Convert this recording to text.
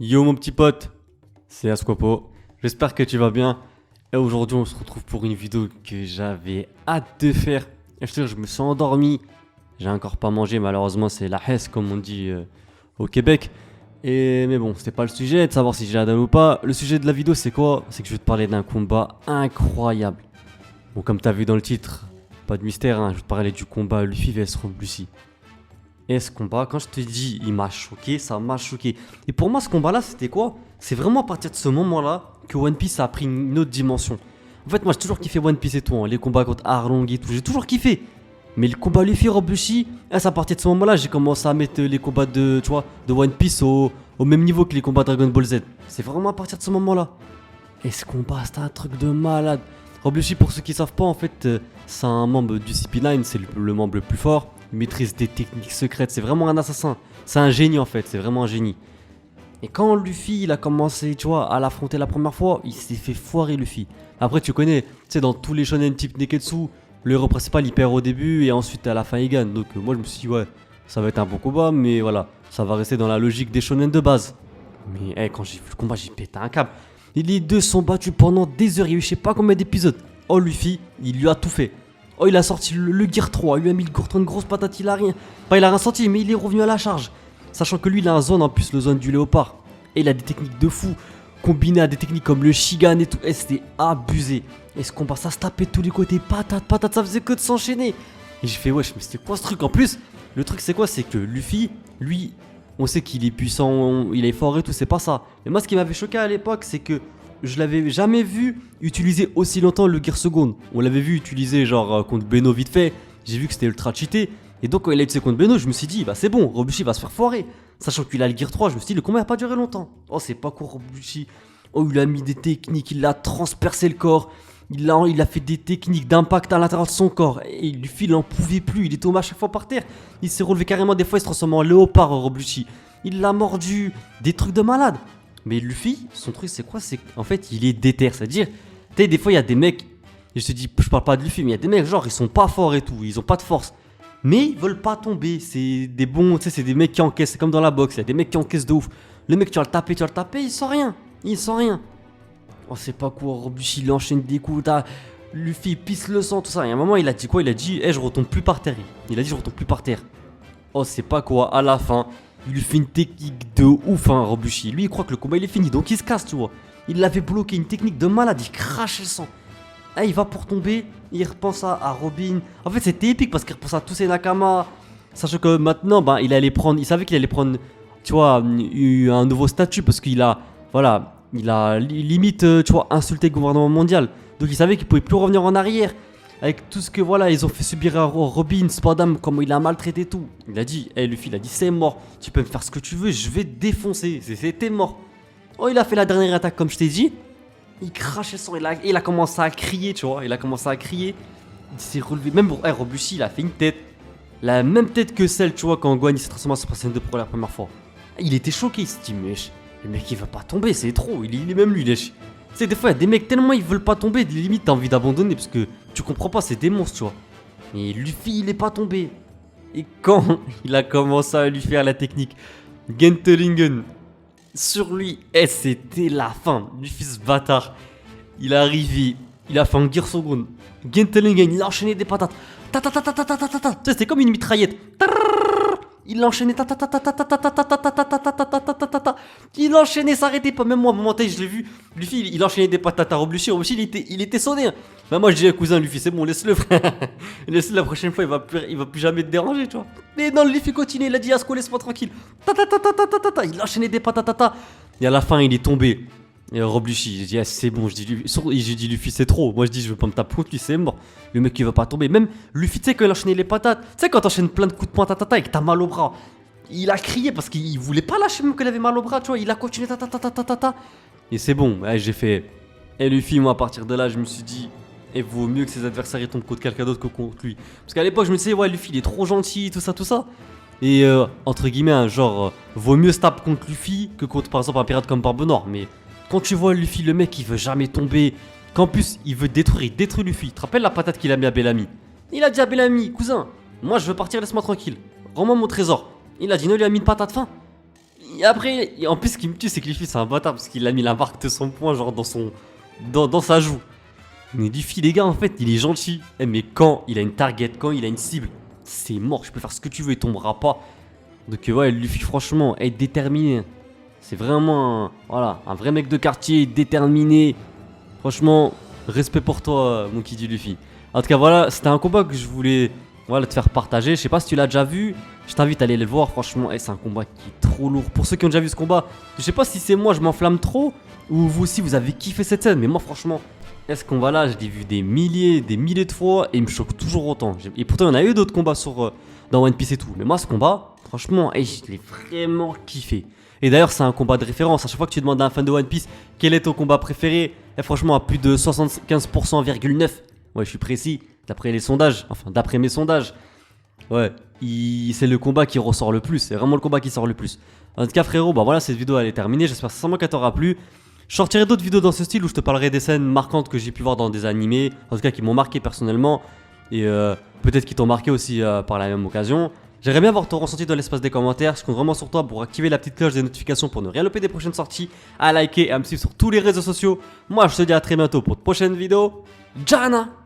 Yo mon petit pote, c'est Ascopo, j'espère que tu vas bien. Et aujourd'hui on se retrouve pour une vidéo que j'avais hâte de faire. Et je te jure, je me suis endormi, j'ai encore pas mangé, malheureusement c'est la hesse comme on dit au Québec. Mais bon, c'était pas le sujet de savoir si j'ai la dalle ou pas. Le sujet de la vidéo c'est quoi? C'est que je vais te parler d'un combat incroyable. Bon, comme t'as vu dans le titre, pas de mystère, hein, je vais te parler du combat Luffy vs Rob Lucci. Et ce combat, quand je te dis il m'a choqué, ça m'a choqué. Et pour moi, ce combat-là, c'était quoi? C'est vraiment à partir de ce moment-là que One Piece a pris une autre dimension. En fait, moi, j'ai toujours kiffé One Piece et tout, hein, les combats contre Arlong et tout, j'ai toujours kiffé. Mais le combat Luffy Rob Lucci, c'est à partir de ce moment-là, j'ai commencé à mettre les combats de, tu vois, de One Piece au même niveau que les combats Dragon Ball Z. C'est vraiment à partir de ce moment-là. Et ce combat, c'était un truc de malade. Rob Lucci, pour ceux qui savent pas, en fait, c'est un membre du CP9, c'est le membre le plus fort. Il maîtrise des techniques secrètes, c'est vraiment un assassin. C'est un génie en fait, c'est vraiment un génie. Et quand Luffy il a commencé, tu vois, à l'affronter la première fois, il s'est fait foirer Luffy. Après tu connais, tu sais dans tous les shonen type Neketsu, le héros principal il perd au début et ensuite à la fin il gagne. Donc moi je me suis dit ouais, ça va être un bon combat, mais voilà, ça va rester dans la logique des shonen de base. Mais quand j'ai vu le combat, j'ai pété un câble. Et les deux sont battus pendant des heures, il y a eu je sais pas combien d'épisodes. Oh Luffy, il lui a tout fait. Oh, il a sorti le Gear 3, il lui a mis le gourton de grosse patate, il a rien. Enfin, il a rien senti, mais il est revenu à la charge. Sachant que lui, il a un zone en plus, le zone du léopard. Et il a des techniques de fou, combinées à des techniques comme le Shigan et tout. Et c'était abusé. Et ce combat, ça se tapait de tous les côtés, patate, ça faisait que de s'enchaîner. Et j'ai fait, wesh, mais c'était quoi ce truc? En plus, le truc, c'est quoi? C'est que Luffy, lui, on sait qu'il est puissant, il est fort et tout, c'est pas ça. Mais moi, ce qui m'avait choqué à l'époque, c'est que je l'avais jamais vu utiliser aussi longtemps le Gear Second. On l'avait vu utiliser genre contre Beno vite fait. J'ai vu que c'était ultra cheaté. Et donc quand il a utilisé contre Beno, je me suis dit bah c'est bon, Rob Lucci va se faire foirer. Sachant qu'il a le Gear 3, je me suis dit le combat n'a pas duré longtemps. Oh c'est pas cool Rob Lucci. Oh il a mis des techniques, il a transpercé le corps. Il a fait des techniques d'impact à l'intérieur de son corps. Et Luffy il en pouvait plus, il est tombé à chaque fois par terre. Il s'est relevé carrément, des fois il se transforme en léopard Rob Lucci. Il l'a mordu, des trucs de malade. Mais Luffy, son truc c'est quoi? C'est qu'en fait il est déter, c'est-à-dire, tu sais, des fois il y a des mecs, et je te dis, je parle pas de Luffy, mais il y a des mecs genre ils sont pas forts et tout, ils ont pas de force, mais ils veulent pas tomber, c'est des bons, tu sais, c'est des mecs qui encaissent, c'est comme dans la boxe, il y a des mecs qui encaissent de ouf. Le mec tu vas le taper, il sent rien, Oh c'est pas quoi, Rob Lucci il enchaîne des coups, Luffy il pisse le sang, tout ça, et à un moment il a dit quoi? Il a dit, je retombe plus par terre, il a dit je retombe plus par terre. Oh c'est pas quoi, à la fin, il lui fait une technique de ouf, hein, Rob Lucci. Lui, il croit que le combat il est fini, donc il se casse, tu vois. Il l'avait bloqué, une technique de malade, il crache le sang. Ah, il va pour tomber, il repense à Robin. En fait, c'était épique parce qu'il repense à tous ses Nakama. Sachant que maintenant, ben, il savait qu'il allait prendre, tu vois, un nouveau statut parce qu'il a, voilà, il a limite, tu vois, insulté le gouvernement mondial. Donc il savait qu'il pouvait plus revenir en arrière. Avec tout ce que voilà, ils ont fait subir à Robin, Spadam, comment il a maltraité tout. Il a dit, Luffy, il a dit c'est mort. Tu peux me faire ce que tu veux, je vais te défoncer. C'était mort. Oh, il a fait la dernière attaque comme je t'ai dit. Il crachait son, il a commencé à crier, tu vois. Il a commencé à crier. Il s'est relevé. Même pour Rob Lucci, il a fait une tête. La même tête que celle, tu vois, quand Gohan il s'est transformé en Super Saiyan 2 pour la première fois. Il était choqué, il s'est dit, mais le mec il veut pas tomber, c'est trop. Il est même lui, il est. Tu sais, des fois, il y a des mecs tellement ils veulent pas tomber, limite t'as envie d'abandonner parce que tu comprends pas, c'est des monstres, tu vois. Mais Luffy, il est pas tombé. Et quand il a commencé à lui faire la technique Gentelingen sur lui, c'était la fin. Luffy, ce bâtard, il est arrivé, il a fait un Gear Second. Gentelingen, il a enchaîné des patates. Ta ta ta ta ta ta ta ta ta. Tu sais, c'était comme une mitraillette. Il enchaînait, il enchaînait, s'arrêtait pas. Même moi, à un moment donné, je l'ai vu. Luffy, il enchaînait des patates à Rob Lucci. Rob Lucci, il était sonné. Bah, moi, je dis, cousin, Luffy, c'est bon, laisse-le, frère. Laisse-le, la prochaine fois, il va plus jamais te déranger, tu vois. Mais non, Luffy continue, il a dit, Asko, laisse-moi tranquille. Il enchaînait des patates. Et à la fin, il est tombé. Et Rob Lucci, j'ai dit, c'est bon, j'ai dit, Luffy, c'est trop. Moi, je dis, je veux pas me taper contre lui, c'est mort. Le mec, il va pas tomber. Même Luffy, tu sais, quand il enchaînait les patates, tu sais, quand t'enchaînes plein de coups de poing, et que t'as mal au bras, il a crié parce qu'il voulait pas lâcher, même qu'il avait mal au bras, tu vois. Il a continué, Et c'est bon, j'ai fait. Et Luffy, moi, à partir de là, je me suis dit, il vaut mieux que ses adversaires ils tombent contre quelqu'un d'autre que contre lui. Parce qu'à l'époque, je me disais, ouais, Luffy, il est trop gentil, tout ça. Et entre guillemets, hein, genre, vaut mieux se taper contre Luffy que contre, par exemple, un pirate comme Barbe Noire. Mais quand tu vois Luffy, le mec, il veut jamais tomber. Qu'en plus, il veut détruire, il détruit Luffy. Tu te rappelles la patate qu'il a mis à Bellamy? Il a dit à Bellamy, cousin, moi je veux partir, laisse-moi tranquille. Rends-moi mon trésor. Il a dit, non, il lui a mis une patate fin. Et après, en plus, ce qui me tue, c'est que Luffy, c'est un bâtard parce qu'il a mis la marque de son poing, genre dans sa joue. Mais Luffy, les gars, en fait, il est gentil. Mais quand il a une target, quand il a une cible, c'est mort. Je peux faire ce que tu veux, il tombera pas. Donc, ouais, Luffy, franchement, être déterminé. C'est vraiment un vrai mec de quartier, déterminé. Franchement, respect pour toi, mon Kid Luffy. En tout cas, voilà, c'était un combat que je voulais te faire partager. Je sais pas si tu l'as déjà vu. Je t'invite à aller le voir. Franchement, c'est un combat qui est trop lourd. Pour ceux qui ont déjà vu ce combat, je sais pas si c'est moi, je m'enflamme trop. Ou vous aussi, vous avez kiffé cette scène. Mais moi, franchement, ce combat-là, je l'ai vu des milliers de fois. Et il me choque toujours autant. Et pourtant, il y en a eu d'autres combats dans One Piece et tout. Mais moi, ce combat, franchement, je l'ai vraiment kiffé. Et d'ailleurs, c'est un combat de référence. À chaque fois que tu demandes à un fan de One Piece quel est ton combat préféré, et franchement, à plus de 75,9%, ouais, je suis précis, d'après les sondages, enfin, d'après mes sondages, ouais, c'est le combat qui ressort le plus. C'est vraiment le combat qui sort le plus. En tout cas, frérot, bah voilà, cette vidéo elle est terminée. J'espère sincèrement qu'elle t'aura plu. Je sortirai d'autres vidéos dans ce style où je te parlerai des scènes marquantes que j'ai pu voir dans des animés, en tout cas qui m'ont marqué personnellement, et peut-être qui t'ont marqué aussi par la même occasion. J'aimerais bien voir ton ressenti dans l'espace des commentaires. Je compte vraiment sur toi pour activer la petite cloche des notifications pour ne rien louper des prochaines sorties, à liker et à me suivre sur tous les réseaux sociaux. Moi, je te dis à très bientôt pour de prochaines vidéos. Jana!